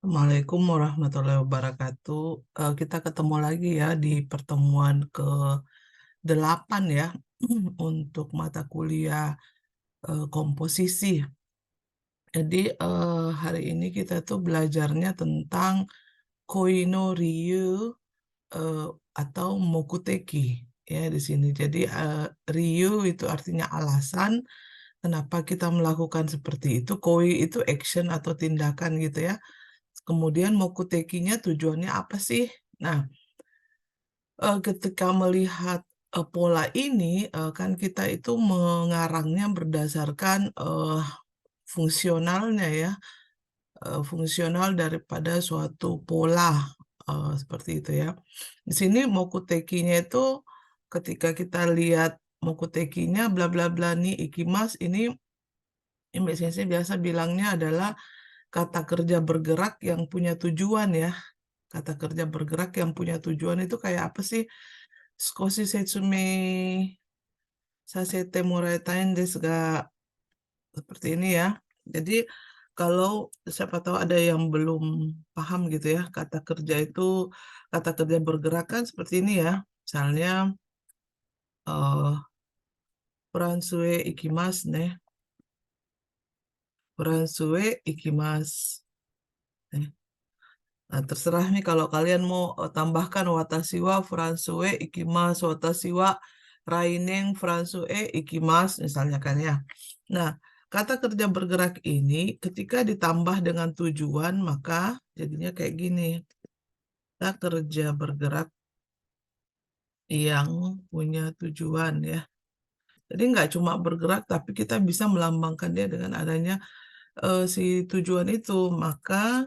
Assalamualaikum warahmatullahi wabarakatuh. Kita ketemu lagi ya di pertemuan ke-8 ya untuk mata kuliah komposisi. Jadi hari ini kita tuh belajarnya tentang koino ryu eh, atau mokuteki ya di sini. Jadi ryu itu artinya alasan kenapa kita melakukan seperti itu. Koi itu action atau tindakan gitu ya. Kemudian mokutekinya tujuannya apa sih? Nah, ketika melihat pola ini, kan kita itu mengarangnya berdasarkan fungsionalnya ya, fungsional daripada suatu pola seperti itu ya. Di sini mokutekinya itu ketika kita lihat mokutekinya bla bla bla nih ikimas ini Mbak Sensei biasa bilangnya adalah kata kerja bergerak yang punya tujuan ya. Kata kerja bergerak yang punya tujuan itu kayak apa sih? Skoshi setsume sasete moraitaen desu ga seperti ini ya. Jadi kalau siapa tahu ada yang belum paham gitu ya, kata kerja bergerak kan seperti ini ya. Misalnya Furansue ikimasu ne. Furansue ikimasu. Nah, terserah nih kalau kalian mau tambahkan watashi wa furansue ikimasu, watashi wa rainen furansue ikimasu misalnya kan ya. Nah, kata kerja bergerak ini ketika ditambah dengan tujuan maka jadinya kayak gini. Kata kerja bergerak yang punya tujuan ya. Jadi nggak cuma bergerak tapi kita bisa melambangkan dia dengan adanya si tujuan itu. Maka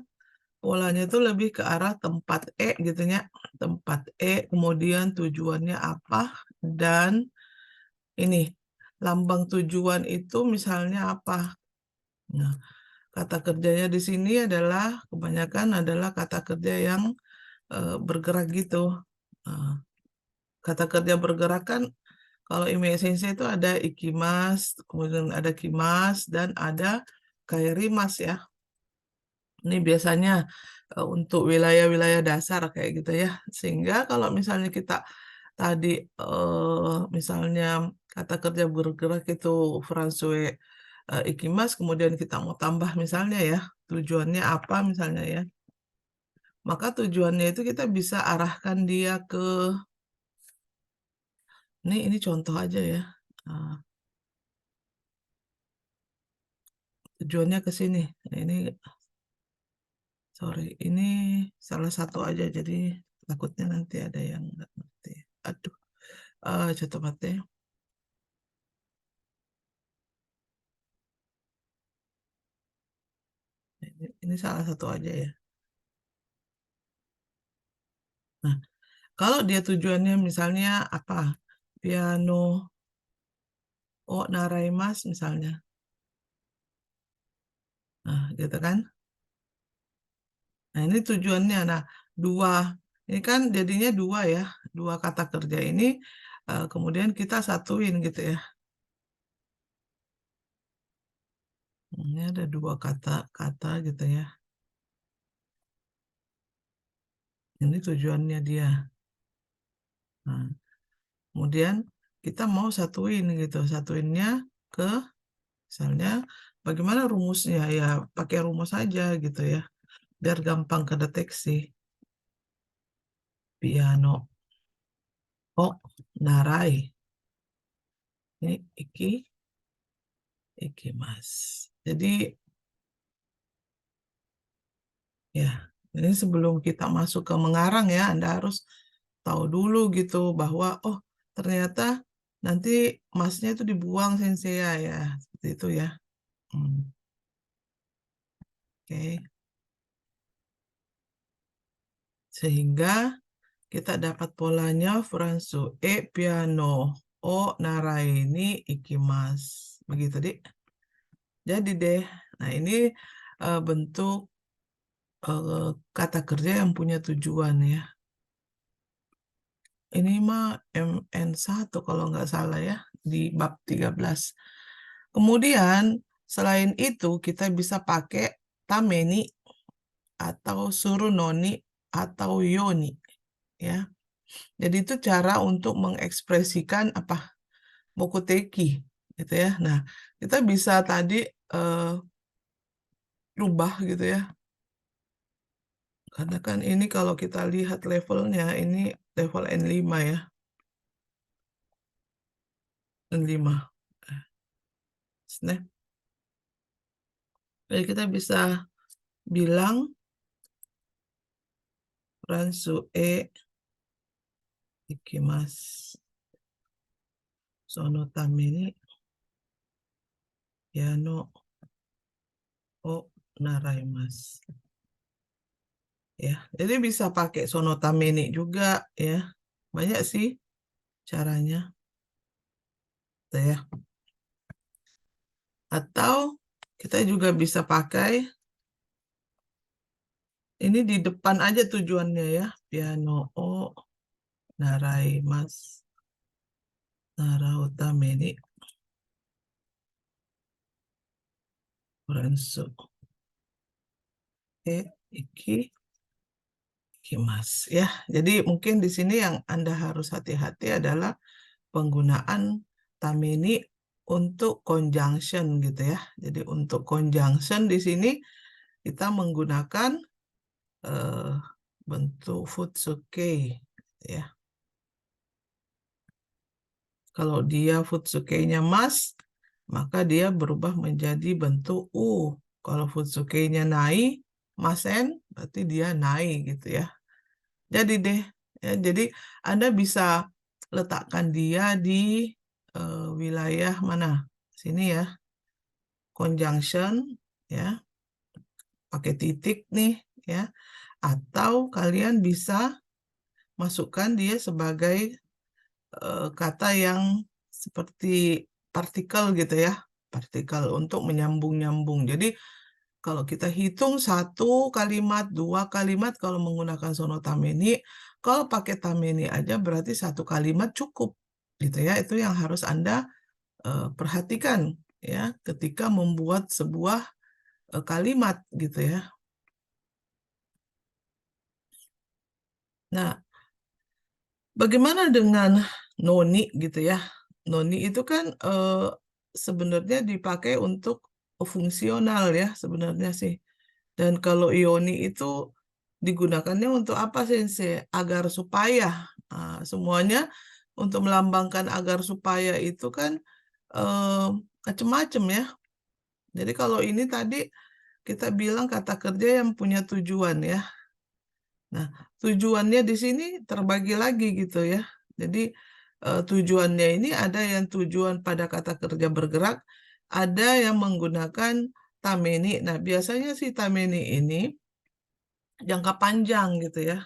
polanya itu lebih ke arah tempat gitu ya. Tempat kemudian tujuannya apa, dan ini lambang tujuan itu misalnya apa. Nah, kata kerjanya di sini adalah kebanyakan adalah kata kerja yang bergerak gitu. Nah, kata kerja bergerak kan kalau email sensei itu ada ikimas, kemudian ada kimas, dan ada kairimas ya. Ini biasanya untuk wilayah-wilayah dasar kayak gitu ya. Sehingga kalau misalnya kita tadi misalnya kata kerja bergerak itu Fransue ikimas, kemudian kita mau tambah misalnya ya, tujuannya apa misalnya ya. Maka tujuannya itu kita bisa arahkan dia ke, ini contoh aja ya. Ah, tujuannya ke sini. Nah, ini sorry, ini salah satu aja, jadi takutnya nanti ada yang nggak ngerti. Aduh, contoh mate. Ini salah satu aja ya. Nah, kalau dia tujuannya misalnya apa? Piano naraimas misalnya. Nah, gitu kan? Nah, ini tujuannya. Nah, dua. Ini kan jadinya dua ya. Dua kata kerja ini kemudian kita satuin gitu ya. Ini ada dua kata-kata gitu ya. Ini tujuannya dia. Nah, kemudian kita mau satuin gitu. Satuinnya ke misalnya bagaimana rumusnya ya, pakai rumus aja gitu ya. Biar gampang kedeteksi. Piano narai. Ini iki mas. Jadi ya, ini sebelum kita masuk ke mengarang ya, Anda harus tahu dulu gitu bahwa oh ternyata nanti masnya itu dibuang sensei ya, seperti itu ya. Hmm, oke. Sehingga kita dapat polanya Fransue piano narai ini ikimas. Begitu deh. Jadi deh. Nah, ini bentuk kata kerja yang punya tujuan ya. Ini mah MN1 kalau nggak salah ya, di bab 13. Kemudian, selain itu kita bisa pakai tameni. atau suruh noni atau yoni, ya. Jadi itu cara untuk mengekspresikan apa mokuteki, gitu ya. Nah, kita bisa tadi rubah gitu ya. Karena kan ini kalau kita lihat levelnya, ini level N5 ya. N5. Snap. Jadi kita bisa bilang Ransue ikimasu. Sono tame ni piano o naraimasu. Ya, jadi bisa pakai sono tame ni juga ya. Banyak sih caranya. Tuh ya. Atau kita juga bisa pakai ini di depan aja tujuannya ya. Piano o naraimasu. Narao tame ni Ransu iki Kimas ya. Jadi mungkin di sini yang Anda harus hati-hati adalah penggunaan tameni untuk conjunction gitu ya. Jadi untuk conjunction di sini kita menggunakan eh, bentuk futsuke ya. Kalau dia futsuke-nya mas, maka dia berubah menjadi bentuk u. Kalau futsuke-nya nai, masen, berarti dia nai gitu ya. Jadi deh, ya, jadi Anda bisa letakkan dia di wilayah mana? Sini ya, conjunction, ya, pakai titik nih, ya. Atau kalian bisa masukkan dia sebagai kata yang seperti partikel gitu ya, partikel untuk menyambung-nyambung. Jadi kalau kita hitung satu kalimat, dua kalimat kalau menggunakan sono tameni, kalau pakai tameni aja berarti satu kalimat cukup, gitu ya. Itu yang harus Anda perhatikan ya ketika membuat sebuah kalimat gitu ya. Nah, bagaimana dengan noni gitu ya? Noni itu kan sebenarnya dipakai untuk fungsional ya sebenarnya sih. Dan kalau ioni itu digunakannya untuk apa sih? Agar supaya semuanya untuk melambangkan agar supaya itu kan eh, macam-macam ya. Jadi kalau ini tadi kita bilang kata kerja yang punya tujuan ya. Nah, tujuannya di sini terbagi lagi gitu ya. Jadi tujuannya ini ada yang tujuan pada kata kerja bergerak, ada yang menggunakan tameni. Nah, biasanya sih tameni ini jangka panjang gitu ya.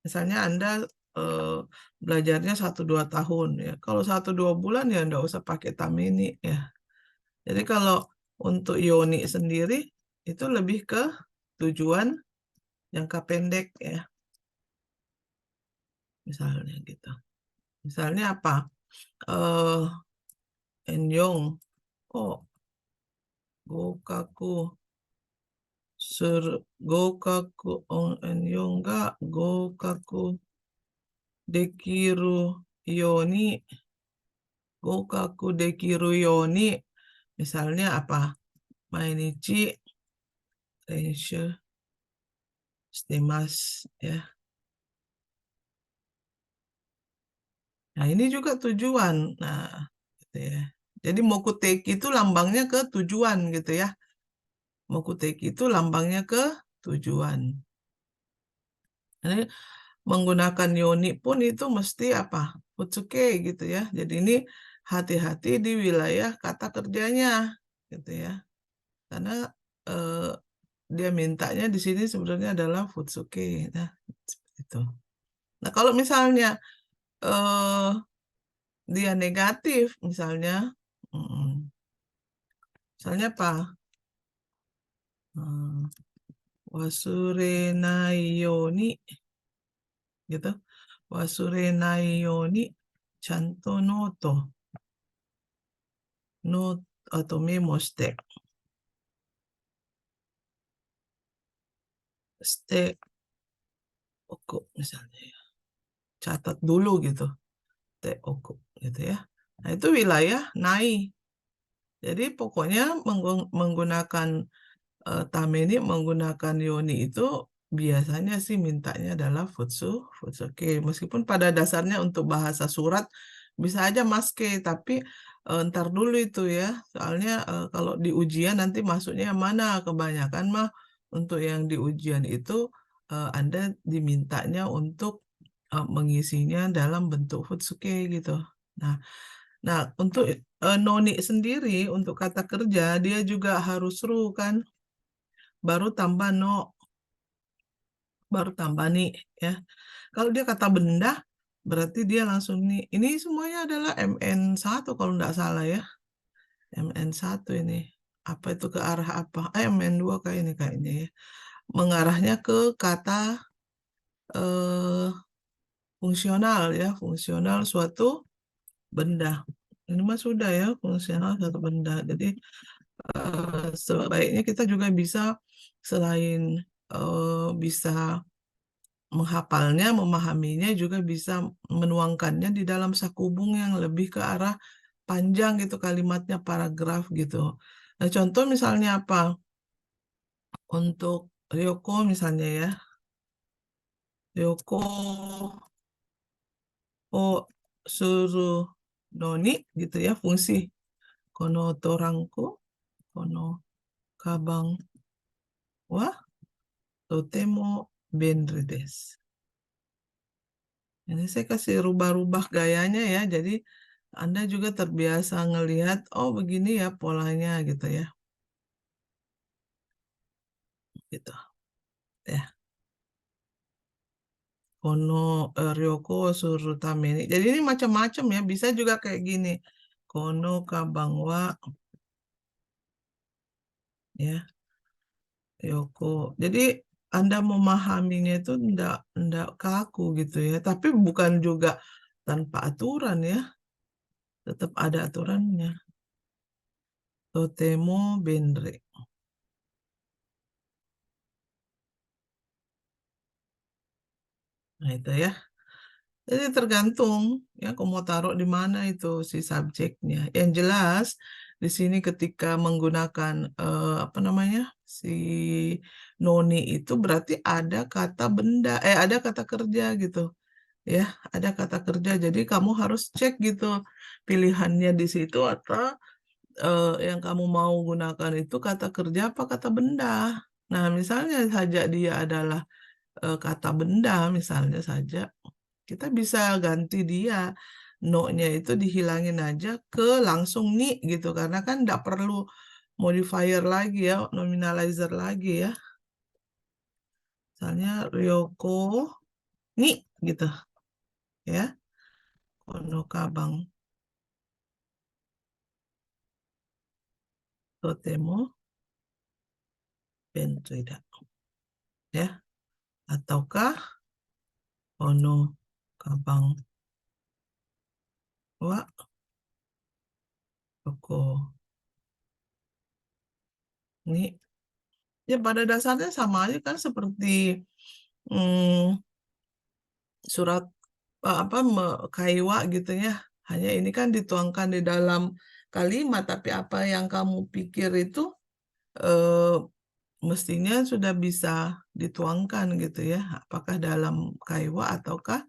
Misalnya Anda eh, belajarnya 1-2 tahun ya. Kalau 1-2 bulan ya nggak usah pakai tameni ya. Jadi kalau untuk Yoni sendiri itu lebih ke tujuan jangka pendek ya. Misalnya gitu. Misalnya apa? Eh Enyong. Oh, gokaku. Sur gokaku on Enyong ga gokaku dekiru yoni. Gokaku dekiru yoni. Misalnya apa? Mainichi renshu shitemasu ya. Nah, ini juga tujuan. Nah, gitu ya. Jadi mokuteki itu lambangnya ke tujuan gitu ya. Mokuteki itu lambangnya ke tujuan. Ini menggunakan yoni pun itu mesti apa? Futsuke gitu ya. Jadi ini hati-hati di wilayah kata kerjanya gitu ya. Karena eh, dia mintanya di sini sebenarnya adalah futsuke. Nah, seperti itu. Nah, kalau misalnya eh, dia negatif misalnya, misalnya apa? Hmm, wasurenai yoni gitu. Wasurenai yoni chanto noto no atau memo shite. Ste Oku misalnya ya. Catat dulu gitu. Oku gitu ya. Nah, itu wilayah Nai. Jadi pokoknya menggunakan Tameni menggunakan Yoni itu biasanya sih mintanya adalah Futsuke. Meskipun pada dasarnya untuk bahasa surat bisa aja Maske, tapi ntar dulu itu ya. Soalnya kalau di ujian nanti masuknya yang mana? Kebanyakan mah untuk yang di ujian itu Anda dimintanya untuk mengisinya dalam bentuk Futsuke gitu. Nah, nah untuk noni sendiri untuk kata kerja dia juga harus ru kan, baru tambah no, baru tambah nih ya. Kalau dia kata benda, berarti dia langsung nih. Ini semuanya adalah MN1 kalau nggak salah ya. MN1 ini. Apa itu ke arah apa? MN2 kayak ini kayaknya ya. Mengarahnya ke kata eh, fungsional ya. Fungsional suatu benda. Ini mah sudah ya, fungsional suatu benda. Jadi sebaiknya kita juga bisa selain bisa menghafalnya, memahaminya, juga bisa menuangkannya di dalam sakubung yang lebih ke arah panjang gitu kalimatnya, paragraf gitu. Nah, contoh misalnya apa? Untuk Ryoko misalnya ya. Ryoko o suruh noni gitu ya, fungsi kono torangku, kono kabang wa totemo benri desu. Ini saya kasih rubah-rubah gayanya ya, jadi Anda juga terbiasa ngelihat, oh begini ya polanya gitu ya, gitu ya. Kono Ryoko Surutameni. Jadi ini macam-macam ya, bisa juga kayak gini. Kono Kabangwa ya, Ryoko. Jadi Anda memahaminya itu ndak kaku gitu ya, tapi bukan juga tanpa aturan ya, tetap ada aturannya. Totemo Benre. Nah itu ya. Jadi tergantung ya kamu mau taruh di mana itu si subjeknya. Yang jelas di sini ketika menggunakan apa namanya si noni itu berarti ada kata benda, ada kata kerja gitu ya, ada kata kerja. Jadi kamu harus cek gitu pilihannya di situ atau yang kamu mau gunakan itu kata kerja apa kata benda. Nah misalnya saja dia adalah kata benda misalnya saja. Kita bisa ganti dia. No-nya itu dihilangin aja ke langsung ni gitu. Karena kan nggak perlu modifier lagi ya, nominalizer lagi ya. Misalnya Ryoko ni gitu ya. Kono kabang totemo bentuida ya. Ataukah kono kabang wa toko ni. Ya pada dasarnya sama aja kan seperti hmm, surat apa kaiwa gitu ya. Hanya ini kan dituangkan di dalam kalimat, tapi apa yang kamu pikir itu eh, mestinya sudah bisa dituangkan gitu ya. Apakah dalam kaiwa ataukah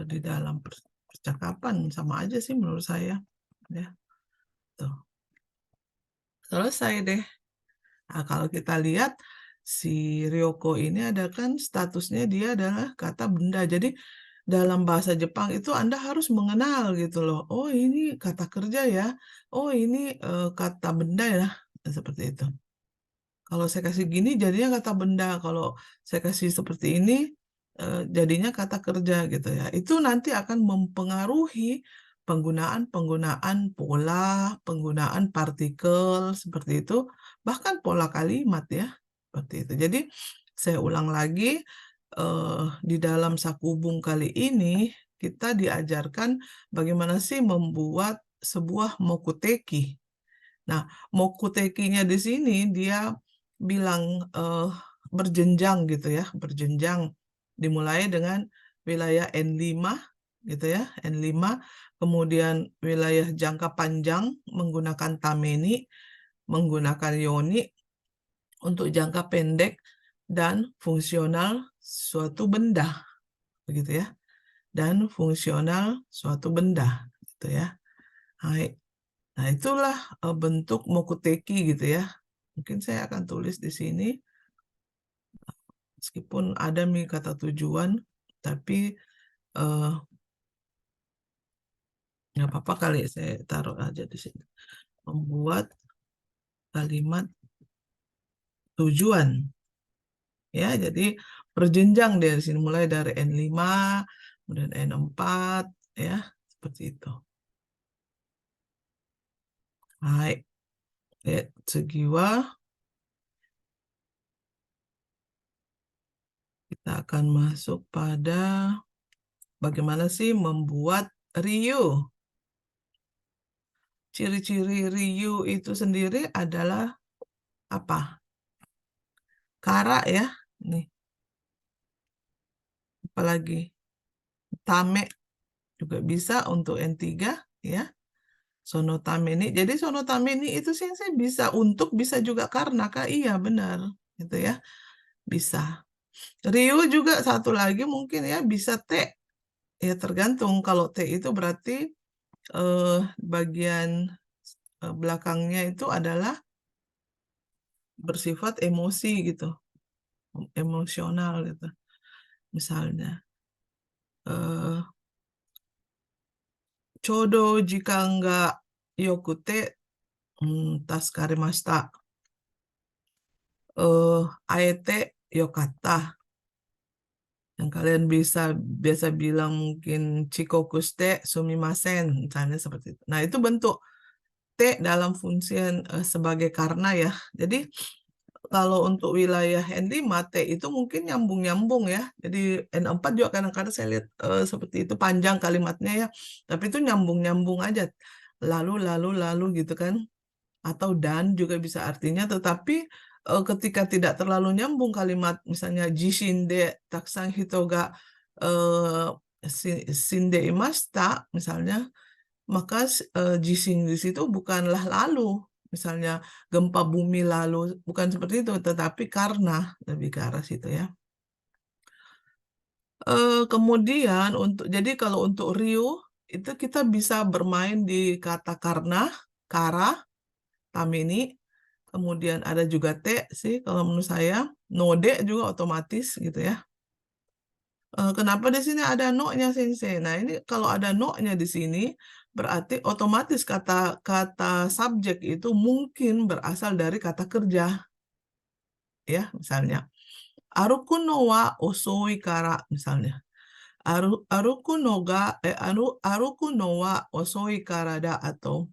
di dalam percakapan, sama aja sih menurut saya. Ya, tuh. Selesai deh. Nah, kalau kita lihat si Ryoko ini ada kan statusnya dia adalah kata benda. Jadi dalam bahasa Jepang itu Anda harus mengenal gitu loh. Oh, ini kata kerja ya. Oh, ini kata benda ya. Nah, seperti itu. Kalau saya kasih gini jadinya kata benda. Kalau saya kasih seperti ini jadinya kata kerja gitu ya. Itu nanti akan mempengaruhi penggunaan-penggunaan pola, penggunaan partikel seperti itu, bahkan pola kalimat ya. Seperti itu. Jadi saya ulang lagi di dalam Sakubung kali ini kita diajarkan bagaimana sih membuat sebuah mokuteki. Nah, mokutekinya di sini dia bilang berjenjang gitu ya, berjenjang. Dimulai dengan wilayah N5 gitu ya, N5, kemudian wilayah jangka panjang menggunakan Tameni, menggunakan Yoni, untuk jangka pendek dan fungsional suatu benda, begitu ya. Dan fungsional suatu benda, gitu ya. Hai. Nah, itulah bentuk mokuteki gitu ya. Mungkin saya akan tulis di sini, meskipun ada kata tujuan, tapi nggak apa-apa kali saya taruh aja di sini. Membuat kalimat tujuan. Ya, jadi berjenjang dari sini, mulai dari N5, kemudian N4, ya, seperti itu. Baik,次は kita akan masuk pada bagaimana sih membuat Ryu. Ciri-ciri Ryu itu sendiri adalah apa? Kara ya, nih. Apalagi Tame juga bisa untuk N3 ya. Sonotameni. Jadi sonotameni itu sih saya bisa untuk, bisa juga karena Kak. Iya benar gitu ya. Bisa. Ryu juga satu lagi mungkin ya, bisa T. Ya tergantung, kalau T itu berarti bagian belakangnya itu adalah bersifat emosi gitu, emosional gitu. Misalnya, chodo jikan ga yokute tasukemashita. Aete yokatta. Yang kalian bisa biasa bilang mungkin chikoku shite sumimasen, misalnya seperti itu. Nah, itu bentuk T dalam fungsi sebagai karena ya. Jadi kalau untuk wilayah N5, T itu mungkin nyambung-nyambung ya. Jadi N4 juga kadang-kadang saya lihat seperti itu, panjang kalimatnya ya. Tapi itu nyambung-nyambung aja. Lalu gitu kan. Atau dan juga bisa artinya, tetapi ketika tidak terlalu nyambung kalimat, misalnya jishinde takusang hito ga shinde imashita, misalnya, maka jishin di situ bukanlah lalu, misalnya gempa bumi lalu, bukan seperti itu, tetapi karena, lebih ke arah situ ya. Kemudian jadi kalau untuk Ryu itu kita bisa bermain di kata karena, kara, tamini, kemudian ada juga T sih kalau menurut saya, node juga otomatis gitu ya. Kenapa di sini ada no-nya Sensei? Nah, ini kalau ada no-nya di sini berarti otomatis kata subjek itu mungkin berasal dari kata kerja. Ya, misalnya aruku no wa osoi kara, misalnya. Aruku no wa osoi kara da, atau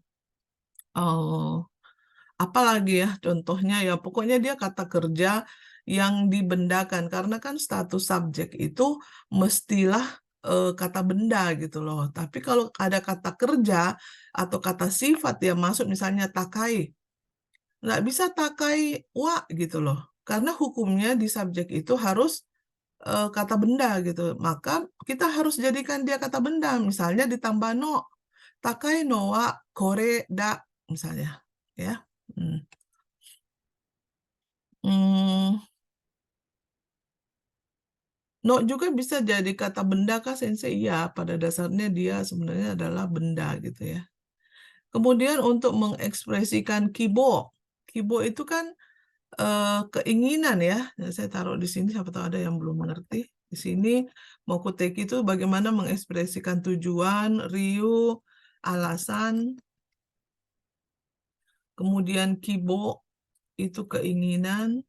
apalagi ya contohnya, ya pokoknya dia kata kerja yang dibendakan, karena kan status subjek itu mestilah kata benda gitu loh. Tapi kalau ada kata kerja atau kata sifat yang masuk, misalnya takai, nggak bisa takai wa gitu loh, karena hukumnya di subjek itu harus kata benda gitu. Maka kita harus jadikan dia kata benda, misalnya ditambah no, takai no wa kore da, misalnya ya. Hmm. Hmm, no juga bisa jadi kata benda kah Sensei? Iya, pada dasarnya dia sebenarnya adalah benda gitu ya. Kemudian untuk mengekspresikan kibo. Kibo itu kan keinginan ya. Nah, saya taruh di sini, siapa tahu ada yang belum mengerti. Di sini mokuteki itu bagaimana mengekspresikan tujuan, ryu, alasan. Kemudian kibo itu keinginan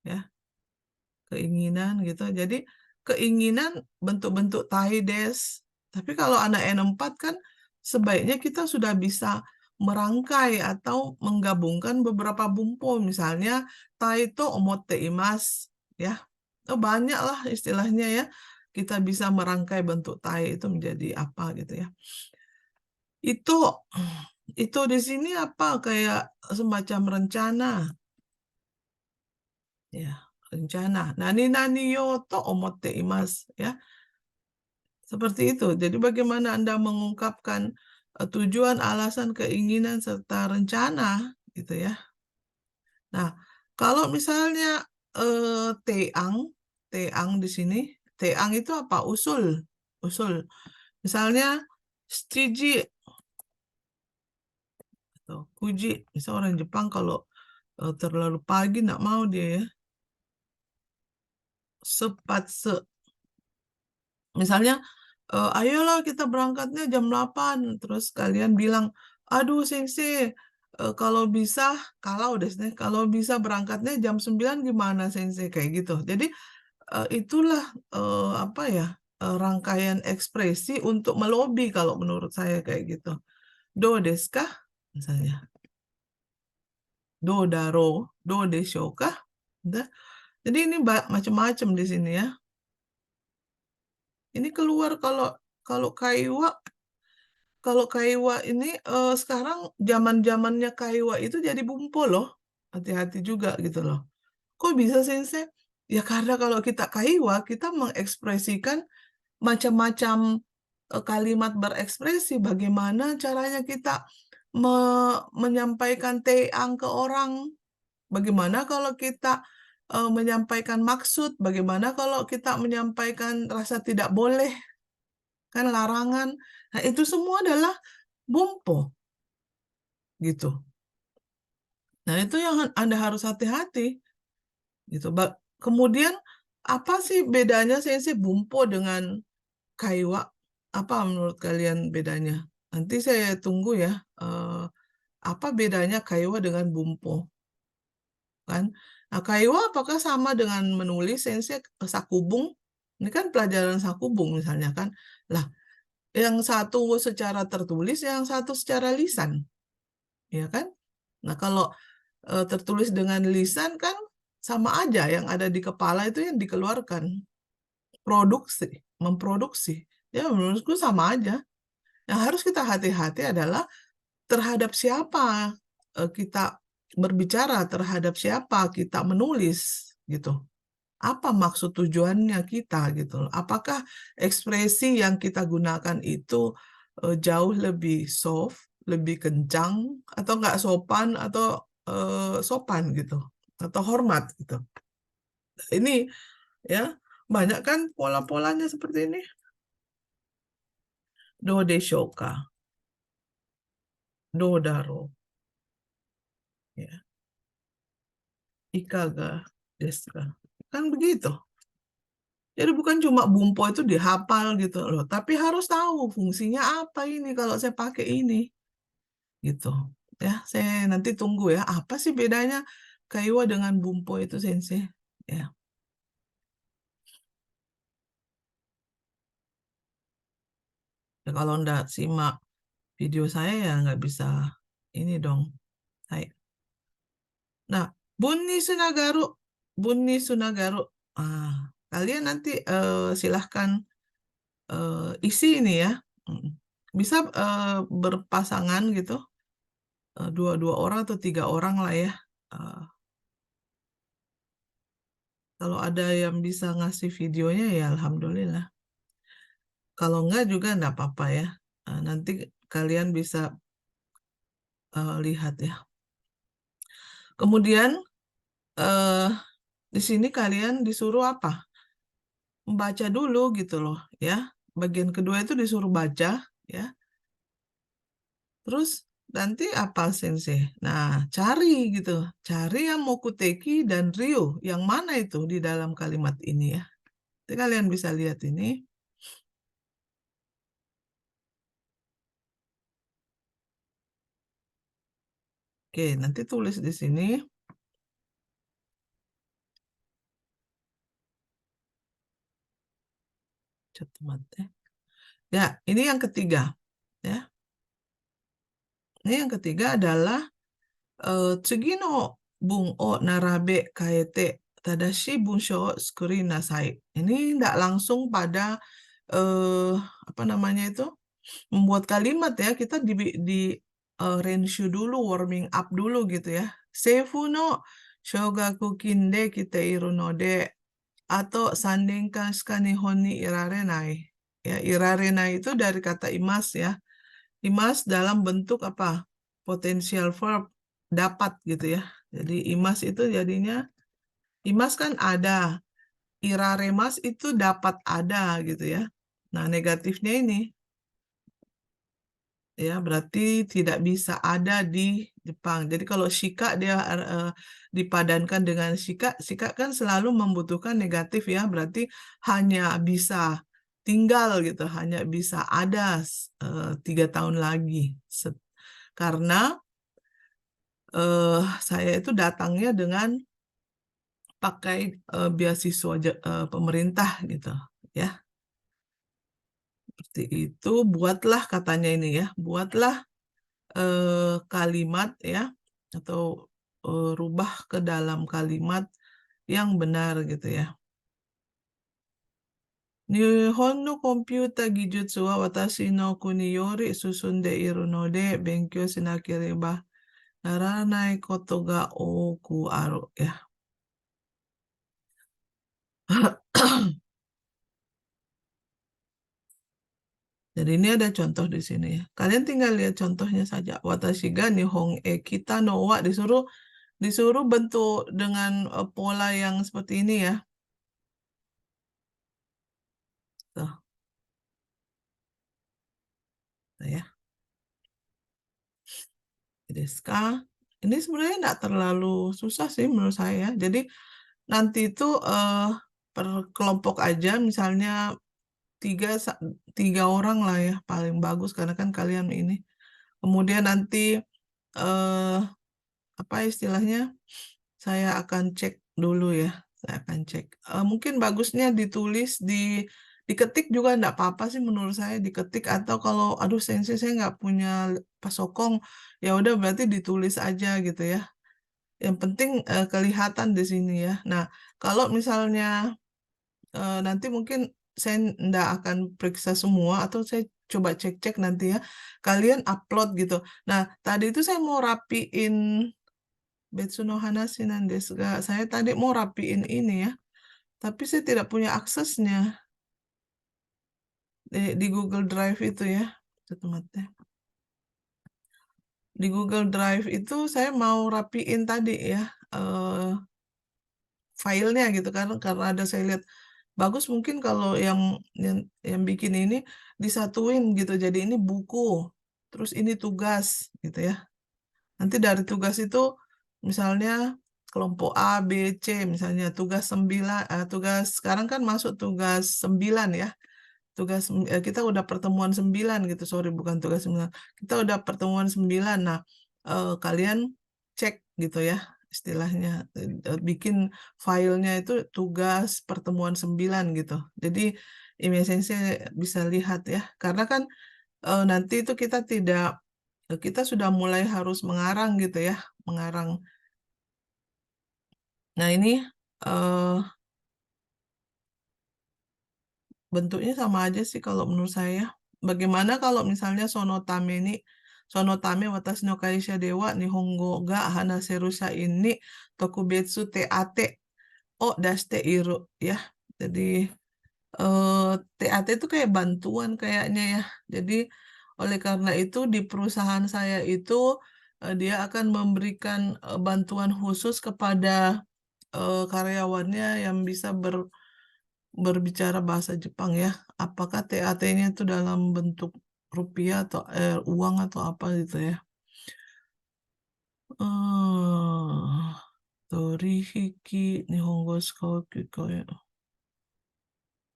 ya. Keinginan gitu. Jadi keinginan bentuk-bentuk taides. Tapi kalau anak N4 kan sebaiknya kita sudah bisa merangkai atau menggabungkan beberapa bumpo. Misalnya taito omote imas ya. Oh, banyak lah istilahnya ya. Kita bisa merangkai bentuk tai itu menjadi apa gitu ya. Itu di sini apa, kayak semacam rencana. Ya. rencana. Nani nani yo to omotte imasu, ya. Seperti itu. Jadi bagaimana Anda mengungkapkan tujuan, alasan, keinginan, serta rencana, gitu ya. Nah, kalau misalnya teang, teang di sini, teang itu apa? Usul, usul. Misalnya shiji atau kuji. Misal orang Jepang kalau terlalu pagi nggak mau dia ya. Sepatse. Misalnya, ayolah kita berangkatnya jam 8. Terus kalian bilang, aduh sensei, kalau bisa berangkatnya jam 9 gimana sensei? Kayak gitu. Jadi itulah apa ya, rangkaian ekspresi untuk melobi kalau menurut saya kayak gitu. Do desu ka? Misalnya. Do daro, do desho ka? Udah. Jadi ini macam-macam di sini ya. Ini keluar kalau kaiwa ini sekarang zaman-zamannya kaiwa itu jadi bumpo loh. Hati-hati juga gitu loh. Kok bisa sensei? Ya karena kalau kita kaiwa, kita mengekspresikan macam-macam kalimat berekspresi. Bagaimana caranya kita menyampaikan teang ke orang? Bagaimana kalau kita menyampaikan maksud? Bagaimana kalau kita menyampaikan rasa tidak boleh? Kan larangan. Nah, itu semua adalah bumpo gitu. Nah, itu yang Anda harus hati-hati gitu. Kemudian apa sih bedanya sih bumpo dengan kaiwa? Apa menurut kalian bedanya? Nanti saya tunggu ya. Apa bedanya kaiwa dengan bumpo? Kan? Nah, kaiwa apakah sama dengan menulis sensei sakubung? Ini kan pelajaran sakubung misalnya kan. Lah, yang satu secara tertulis, yang satu secara lisan. Ya kan? Nah, kalau tertulis dengan lisan kan sama aja, yang ada di kepala itu yang dikeluarkan. Produksi, memproduksi. Ya, menurutku sama aja. Yang harus kita hati-hati adalah terhadap siapa kita berbicara, terhadap siapa kita menulis, gitu. Apa maksud tujuannya kita, gitu loh. Apakah ekspresi yang kita gunakan itu jauh lebih soft, lebih kencang, atau nggak sopan, atau sopan gitu, atau hormat gitu. Ini ya banyak kan pola-polanya seperti ini. Do deshoka, do daro, ya. Ikaga desu ka. Kan begitu. Jadi bukan cuma bumpo itu dihafal gitu loh, tapi harus tahu fungsinya apa ini kalau saya pakai ini. Gitu. Ya, saya nanti tunggu ya. Apa sih bedanya kaiwa dengan bumpo itu, Sensei? Ya. Ya, kalau nggak simak video saya ya nggak bisa ini dong. Hai. Nah, bunyi sunagaru, bunyi sunagaru. Ah, kalian nanti silahkan isi ini ya. Bisa berpasangan gitu, dua-dua orang atau 3 orang lah ya. Eh, Kalau ada yang bisa ngasih videonya ya alhamdulillah. Kalau enggak juga enggak apa-apa ya. Nanti kalian bisa lihat ya. Kemudian eh, di sini kalian disuruh apa? Membaca dulu gitu loh ya. Bagian kedua itu disuruh baca ya. Terus nanti apa Sensei? Nah, cari gitu. Cari yang Mokuteki dan Ryu. Yang mana itu di dalam kalimat ini ya. Jadi kalian bisa lihat ini. Oke, nanti tulis di sini. Ya, ini yang ketiga. Ya, ini yang ketiga adalah tsugi no bun o narabe kaete tadashi bunsho o sukuri nasai. Ini tidak langsung pada apa namanya itu membuat kalimat ya. Kita di renshu dulu, warming up dulu gitu ya. Seifu no shogaku kinde kite iru node, atau sandenkan shika nihon ni irarenai. Ya, irarenai itu dari kata imas ya. Imas dalam bentuk apa? Potential verb, dapat gitu ya. Jadi imas itu jadinya, imas kan ada. Iraremas itu dapat ada gitu ya. Nah, negatifnya ini ya berarti tidak bisa ada di Jepang. Jadi kalau shika dia dipadankan dengan shika, shika kan selalu membutuhkan negatif ya, berarti hanya bisa tinggal gitu, hanya bisa ada 3 tahun lagi. Karena saya itu datangnya dengan pakai beasiswa pemerintah gitu ya. Seperti itu, buatlah katanya ini ya, buatlah kalimat ya, atau rubah ke dalam kalimat yang benar gitu ya. Nihon no komputer gijutsu wa watashi no kuni yori susunde iru node benkyou shinakereba naranai koto ga oku aru ya. Jadi ini ada contoh di sini ya. Kalian tinggal lihat contohnya saja. Watashi ga nihon kita no wa disuruh bentuk dengan pola yang seperti ini ya. Tuh, ya. Deska. Ini sebenarnya nggak terlalu susah sih menurut saya. Jadi nanti itu per kelompok aja, misalnya tiga, tiga orang lah ya paling bagus karena kan kalian ini. Kemudian nanti apa istilahnya? Saya akan cek dulu ya. Saya akan cek. Mungkin bagusnya ditulis diketik juga enggak apa-apa sih menurut saya, diketik, atau kalau aduh sensei saya nggak punya pasokong, ya udah berarti ditulis aja gitu ya. Yang penting kelihatan di sini ya. Nah, kalau misalnya nanti mungkin saya nggak akan periksa semua atau saya coba cek-cek nanti ya. Kalian upload gitu. Nah, tadi itu saya mau rapiin Betsuno Hanashi nan desu ga. Saya tadi mau rapiin ini ya. Tapi saya tidak punya aksesnya di Google Drive itu ya. Di Google Drive itu saya mau rapiin tadi ya filenya gitu kan, karena ada saya lihat bagus mungkin kalau yang bikin ini disatuin gitu. Jadi ini buku, terus ini tugas gitu ya. Nanti dari tugas itu misalnya kelompok A, B, C misalnya tugas 9, tugas sekarang kan masuk tugas 9 ya. Kita udah pertemuan 9 gitu, sorry bukan tugas 9. Kita udah pertemuan 9. Nah, kalian cek gitu ya istilahnya, bikin filenya itu tugas pertemuan 9 gitu. Jadi Sensei bisa lihat ya, karena kan nanti itu kita sudah mulai harus mengarang gitu ya, mengarang. Nah ini bentuknya sama aja sih kalau menurut saya. Bagaimana kalau misalnya sonotame watashi no kaisha dewa nihongo ga hanaseru shain ni tokubetsu TAT o dashite iru ya. Jadi TAT itu kayak bantuan kayaknya ya. Jadi oleh karena itu di perusahaan saya itu dia akan memberikan bantuan khusus kepada karyawannya yang bisa berbicara bahasa Jepang ya. Apakah TAT-nya itu dalam bentuk rupiah atau uang atau apa gitu ya. Torihiki Nihongo Shikao Kikoya.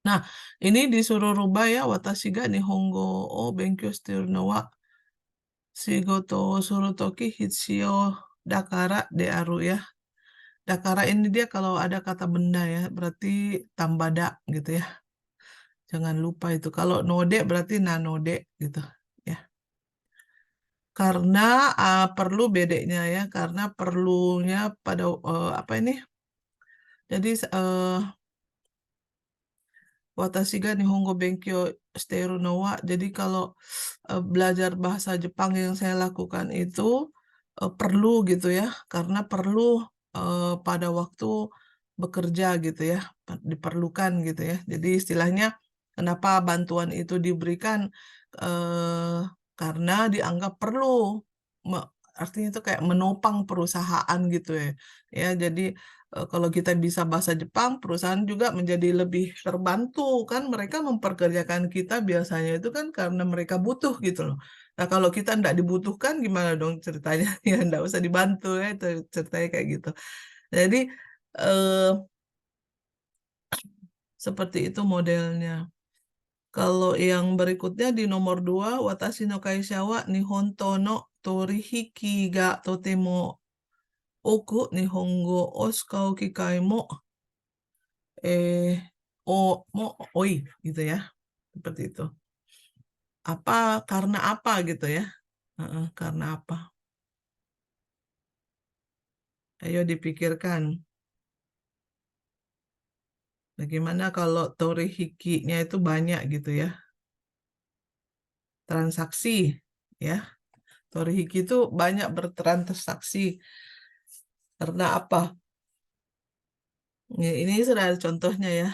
Nah, ini disuruh rubah ya. Watashi ga Nihongo o benkyou shiteru no wa shigoto wo suru toki hitsuyou dakara de aru ya. Dakara ini dia kalau ada kata benda ya, berarti tambada gitu ya. Jangan lupa itu. Kalau node berarti nanode gitu ya. Karena perlu bedanya ya, karena perlunya pada apa ini? Jadi watashi ga nihongo benkyou shiteru no wa. Jadi kalau belajar bahasa Jepang yang saya lakukan itu perlu gitu ya, karena perlu pada waktu bekerja gitu ya, diperlukan gitu ya. Jadi istilahnya kenapa bantuan itu diberikan eh, karena dianggap perlu. Artinya itu kayak menopang perusahaan gitu ya. Ya, jadi kalau kita bisa bahasa Jepang, perusahaan juga menjadi lebih terbantu kan mereka memperkerjakan kita biasanya itu kan karena mereka butuh gitu loh. Nah, kalau kita tidak dibutuhkan gimana dong ceritanya? Ya, tidak usah dibantu ya, itu ceritanya kayak gitu. Jadi eh, seperti itu modelnya. Kalau yang berikutnya di nomor 2, Watashi no kaisha wa Nihon to no torihiki ga totemo oku Nihongo o sukau kikai mo eh oi gitu ya. Seperti itu. Apa karena apa gitu ya? Karena apa? Ayo dipikirkan. Bagaimana kalau torihiki-nya itu banyak gitu ya? Transaksi ya. Torihiki itu banyak bertransaksi. Karena apa? Ya, ini sudah ada contohnya ya.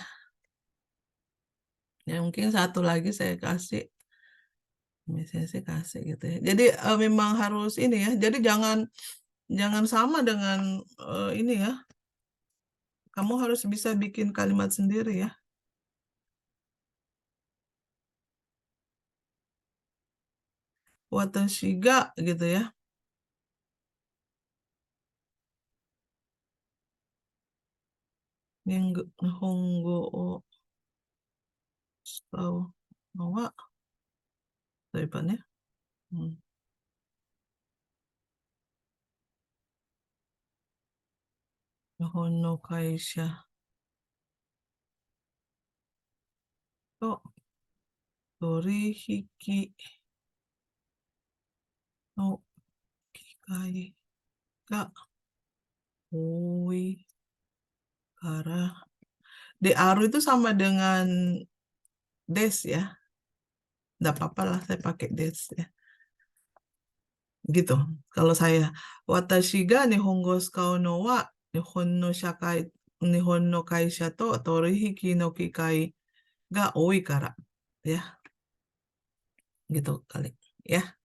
Ya mungkin satu lagi saya kasih. Misalnya saya kasih gitu ya. Jadi memang harus ini ya. Jadi jangan jangan sama dengan ini ya. Kamu harus bisa bikin kalimat sendiri ya. Watashi ga gitu ya. Nihongo o sukau no wa. Depannya. Hmm. Nihon no kaisha to torihiki no kikai ga oi kara. DARU itu sama dengan des ya. Nggak apa-apa lah saya pakai des ya. Gitu. Kalau saya watashi ga nihongo sukau no wa nihon no shakai nihon no kaisha to torihiki no kikai ga oi kara. Ya, gitu kali. Ya.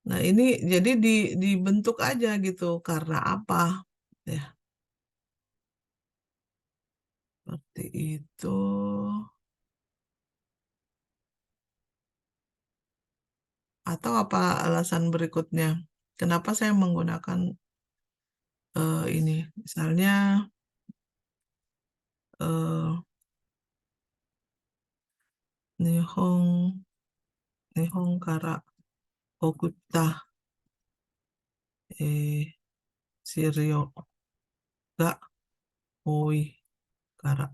Nah, ini jadi dibentuk aja gitu karena apa? Ya, seperti itu. Atau apa alasan berikutnya? Kenapa saya menggunakan ini? Misalnya eh, Nihon Nihon kara okutta Shiryo ga oi kara.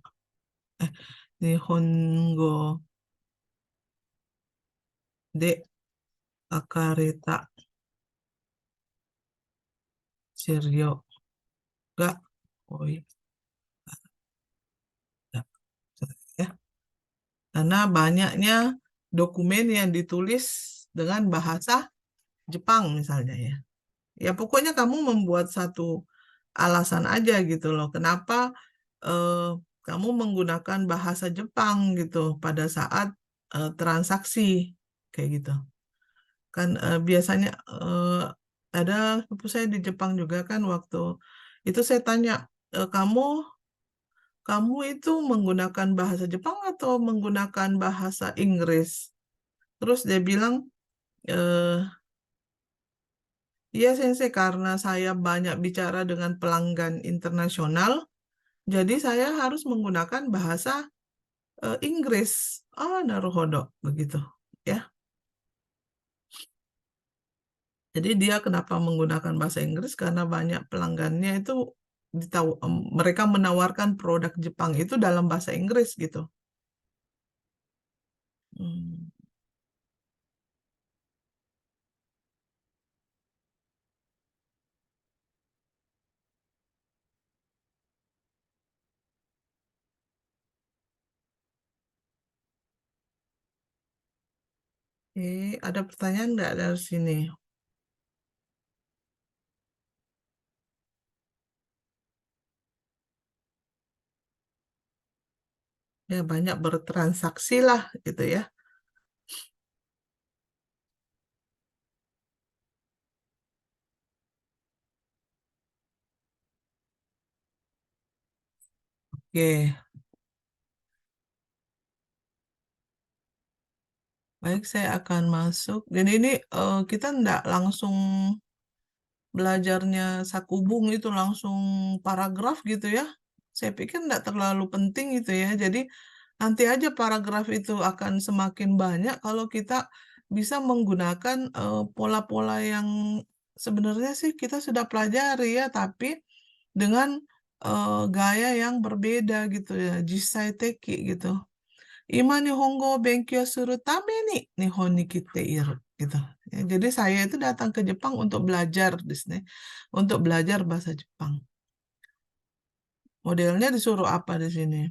Eh, Nihongo de akareta Shiryo ga oi kara. Ya, karena banyaknya dokumen yang ditulis dengan bahasa Jepang misalnya ya. Ya pokoknya kamu membuat satu alasan aja gitu loh. Kenapa eh, kamu menggunakan bahasa Jepang gitu pada saat transaksi kayak gitu. Kan biasanya ada sepupu saya di Jepang juga kan waktu itu saya tanya kamu kamu itu menggunakan bahasa Jepang atau menggunakan bahasa Inggris? Terus dia bilang eh, iya, Sensei, karena saya banyak bicara dengan pelanggan internasional, jadi saya harus menggunakan bahasa Inggris. Oh, naruhodo, begitu. Ya, jadi dia kenapa menggunakan bahasa Inggris? Karena banyak pelanggannya itu mereka menawarkan produk Jepang itu dalam bahasa Inggris gitu. Hmm. Ada pertanyaan nggak dari sini? Ya, banyak bertransaksi lah gitu ya. Oke, baik saya akan masuk. Jadi ini kita nggak langsung belajarnya Sakubung itu langsung paragraf gitu ya. Saya pikir nggak terlalu penting gitu ya. Jadi nanti aja paragraf itu akan semakin banyak kalau kita bisa menggunakan pola-pola yang sebenarnya sih kita sudah pelajari ya, tapi dengan gaya yang berbeda gitu ya, Jisai Teki gitu. Ima Nihongo Benkyou Suru Tame ni Nihon ni Kite Iru gitu. Ya, jadi saya itu datang ke Jepang untuk belajar di sini, untuk belajar bahasa Jepang. Modelnya disuruh apa di sini?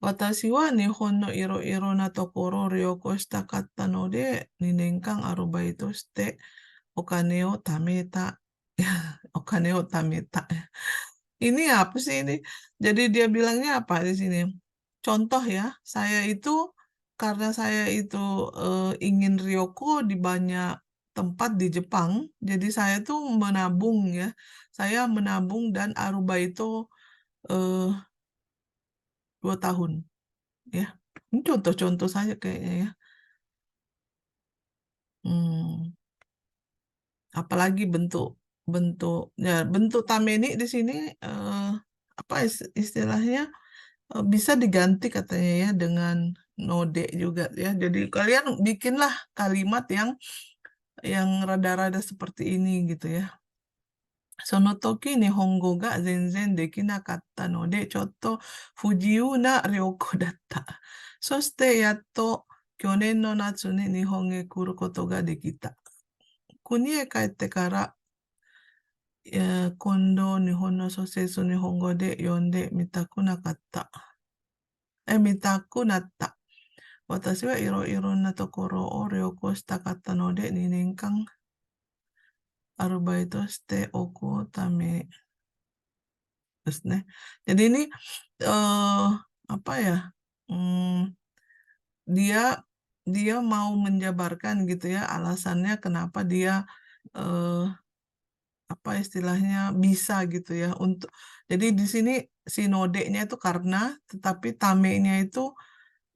Watashi wa Nihon no iro-iro na tokoro ryoko shitakatta no de 2年間 arubaito shite okane o tameta. Okane o tameta. Ini apa sih ini? Jadi dia bilangnya apa di sini? Contoh ya, saya itu karena saya itu ingin ryoko di banyak tempat di Jepang, jadi saya tuh menabung ya. Saya menabung dan aruba itu eh, 2 tahun ya. Ini contoh-contoh saja kayaknya ya. Hmm, apalagi bentuk bentuk ya bentuk tameni di sini apa istilahnya? Bisa diganti katanya ya dengan node juga ya. Jadi kalian bikinlah kalimat yang rada-rada seperti ini gitu ya. その時日本語が全然できなかったので、ちょっと不自由な旅行だった。そしてやっと去年の夏に日本へ来ることができた。国へ帰ってから、今度日本の小説日本語で読んでみたくなかった。見たくなった。私はいろいろなところを旅行したかったので、2年間アルバイトしておくためですね。Jadi ini eh, apa ya? Hmm, dia dia mau menjabarkan gitu ya alasannya kenapa dia eh, apa istilahnya bisa gitu ya untuk. Jadi di sini si nodenya itu karena, tetapi tamenya itu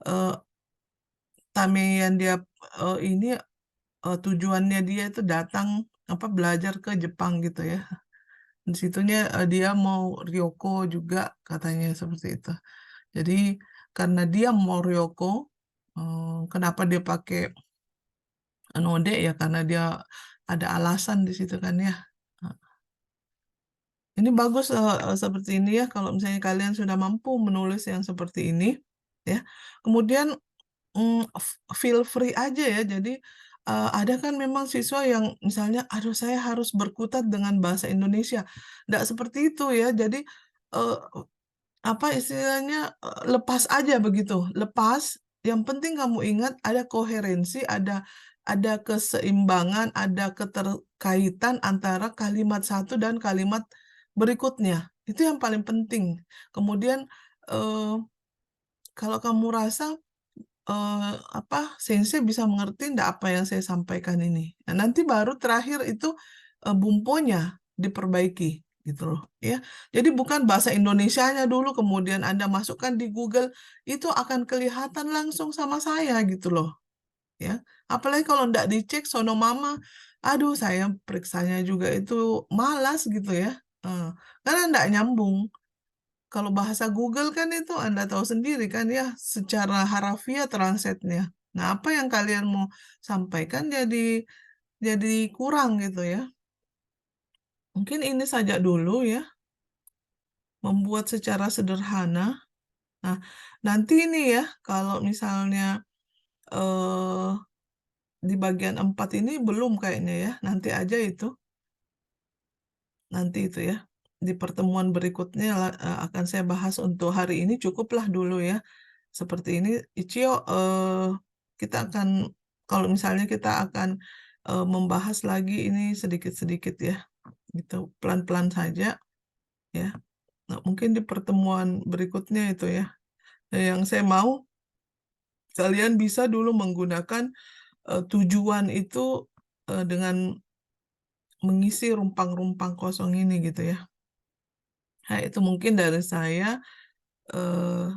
eh, tame yang dia ini tujuannya dia itu datang apa belajar ke Jepang gitu ya. Di situnya dia mau Ryoko juga katanya seperti itu. Jadi karena dia mau Ryoko, kenapa dia pakai node ya karena dia ada alasan di situ kan ya. Nah, ini bagus seperti ini ya kalau misalnya kalian sudah mampu menulis yang seperti ini ya. Kemudian feel free aja ya. Jadi ada kan memang siswa yang misalnya, aduh saya harus berkutat dengan bahasa Indonesia. Nggak seperti itu ya. Jadi eh, apa istilahnya lepas aja begitu. Lepas. Yang penting kamu ingat ada koherensi, ada keseimbangan, ada keterkaitan antara kalimat satu dan kalimat berikutnya. Itu yang paling penting. Kemudian eh, kalau kamu rasa apa sensei bisa mengerti enggak apa yang saya sampaikan ini. Nah, nanti baru terakhir itu bumponya diperbaiki gitu loh ya. Jadi bukan bahasa Indonesianya dulu kemudian Anda masukkan di Google itu akan kelihatan langsung sama saya gitu loh ya. Apalagi kalau enggak dicek sono mama, aduh saya periksanya juga itu malas gitu ya. Eh, karena enggak nyambung. Kalau bahasa Google kan itu Anda tahu sendiri kan ya, secara harafiah translate-nya. Nah, apa yang kalian mau sampaikan jadi kurang gitu ya. Mungkin ini saja dulu ya, membuat secara sederhana. Nah, nanti ini ya, kalau misalnya eh, di bagian 4 ini belum kayaknya ya, nanti aja itu, nanti itu ya. Di pertemuan berikutnya akan saya bahas untuk hari ini cukuplah dulu ya. Seperti ini, Ichio, kita akan, kalau misalnya kita akan membahas lagi ini sedikit-sedikit ya, gitu, pelan-pelan saja ya. Nah, mungkin di pertemuan berikutnya itu ya. Yang saya mau, kalian bisa dulu menggunakan tujuan itu dengan mengisi rumpang-rumpang kosong ini gitu ya. Nah, itu mungkin dari saya. eh,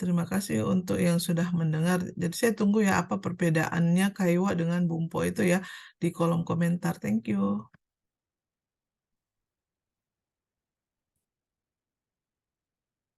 Terima kasih untuk yang sudah mendengar. Jadi saya tunggu ya apa perbedaannya Kaiwa dengan Bumpo itu ya di kolom komentar. Thank you.